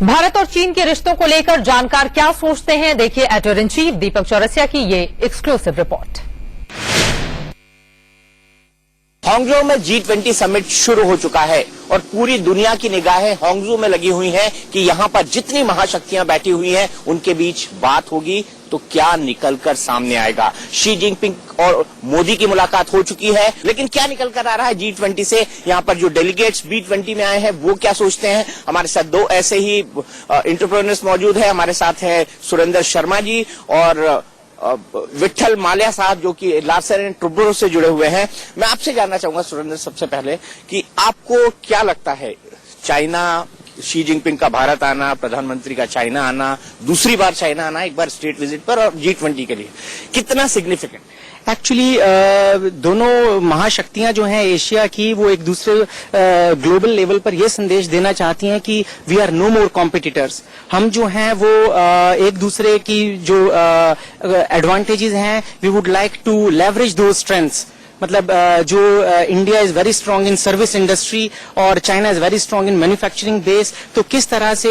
भारत और चीन के रिश्तों को लेकर जानकार क्या सोचते हैं, देखिए एडिटर इन चीफ दीपक चौरसिया की ये एक्सक्लूसिव रिपोर्ट। हांगझो में G20 समिट शुरू हो चुका है और पूरी दुनिया की निगाहें हांगझो में लगी हुई हैं कि यहां पर जितनी महाशक्तियां बैठी हुई हैं उनके बीच बात होगी तो क्या निकलकर सामने आएगा। शी जिनपिंग और मोदी की मुलाकात हो चुकी है, लेकिन क्या निकल कर आ रहा है G20 से। यहां पर जो डेलीगेट्स B20 में आए हैं वो क्या सोचते हैं। हमारे साथ दो ऐसे ही एंटरप्रेन्योर्स मौजूद है। हमारे साथ है सुरेंद्र शर्मा जी और विठल माल्या साहब जो कि लार्सन एंड टुब्रो से जुड़े हुए हैं। मैं आपसे जानना चाहूंगा सुरेंद्र सबसे पहले कि आपको क्या लगता है, चाइना शी जिनपिंग का भारत आना, प्रधानमंत्री का चाइना आना, दूसरी बार चाइना आना, एक बार स्टेट विजिट पर और G20 के लिए कितना सिग्निफिकेंट? एक्चुअली दोनों महाशक्तियां जो हैं एशिया की, वो एक दूसरे ग्लोबल लेवल पर यह संदेश देना चाहती हैं कि we are no more competitors. हम जो हैं वो एक दूसरे की जो एडवांटेजेस हैं, we would like to leverage those strengths. मतलब जो India is very strong in service industry और China is very strong in manufacturing base, तो किस तरह से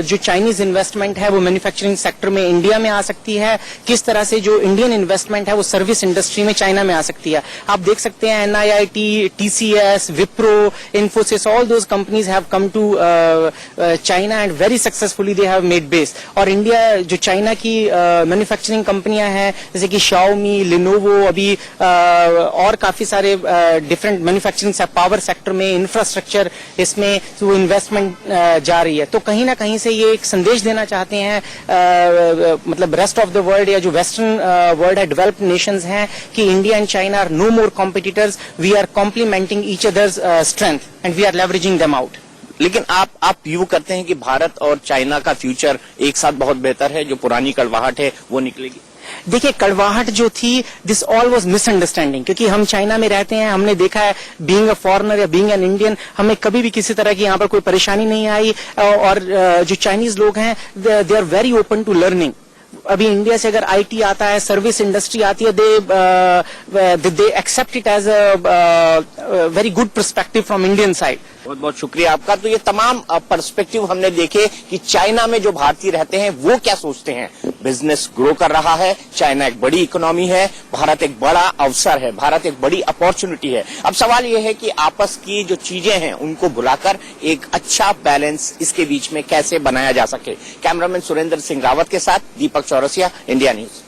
जो चाइनीज इन्वेस्टमेंट है वो मैन्युफैक्चरिंग सेक्टर में इंडिया में आ सकती है, किस तरह से जो इंडियन इन्वेस्टमेंट है वो सर्विस इंडस्ट्री में चाइना में आ सकती है। आप देख सकते हैं NIIT, TCS, Wipro, Infosys, all those companies have come to China and very successfully they have made base. और इंडिया जो चाइना की मैन्युफैक्चरिंग कंपनियां हैं जैसे कि शाओमी, लिनोवो, अभी और काफी सारे डिफरेंट मैन्युफैक्चरिंग पावर सेक्टर में, इंफ्रास्ट्रक्चर, इसमें वो इन्वेस्टमेंट जा रही है। तो कहीं ना कहीं से ये एक संदेश देना चाहते हैं मतलब रेस्ट ऑफ द वर्ल्ड या जो वेस्टर्न वर्ल्ड है, डेवलप्ड नेशंस हैं, कि India and China are no more competitors, we are complementing each others strength and we are leveraging them out. लेकिन आप व्यू करते हैं कि भारत और चाइना का फ्यूचर एक साथ बहुत बेहतर है, जो पुरानी कड़वाहट है वो निकलेगी? देखिए, कड़वाहट जो थी, दिस ऑल वाज मिसअंडरस्टैंडिंग, क्योंकि हम चाइना में रहते हैं, हमने देखा है बीइंग अ फॉरेनर या बीइंग एन इंडियन, हमें कभी भी किसी तरह की यहाँ पर कोई परेशानी नहीं आई। और जो चाइनीज लोग हैं they are very open to learning. अभी इंडिया से अगर IT आता है, सर्विस इंडस्ट्री आती है, they accept it as a very good perspective from Indian side. बहुत बहुत शुक्रिया आपका। तो ये तमाम पर्सपेक्टिव हमने देखे कि चाइना में जो भारतीय रहते हैं वो क्या सोचते हैं। बिजनेस ग्रो कर रहा है, चाइना एक बड़ी इकोनॉमी है, भारत एक बड़ा अवसर है, भारत एक बड़ी अपॉर्चुनिटी है। अब सवाल ये है कि आपस की जो चीजें हैं उनको भुलाकर एक अच्छा बैलेंस इसके बीच में कैसे बनाया जा सके। कैमरामैन सुरेंद्र सिंह रावत के साथ दीपक चौरसिया, इंडिया न्यूज।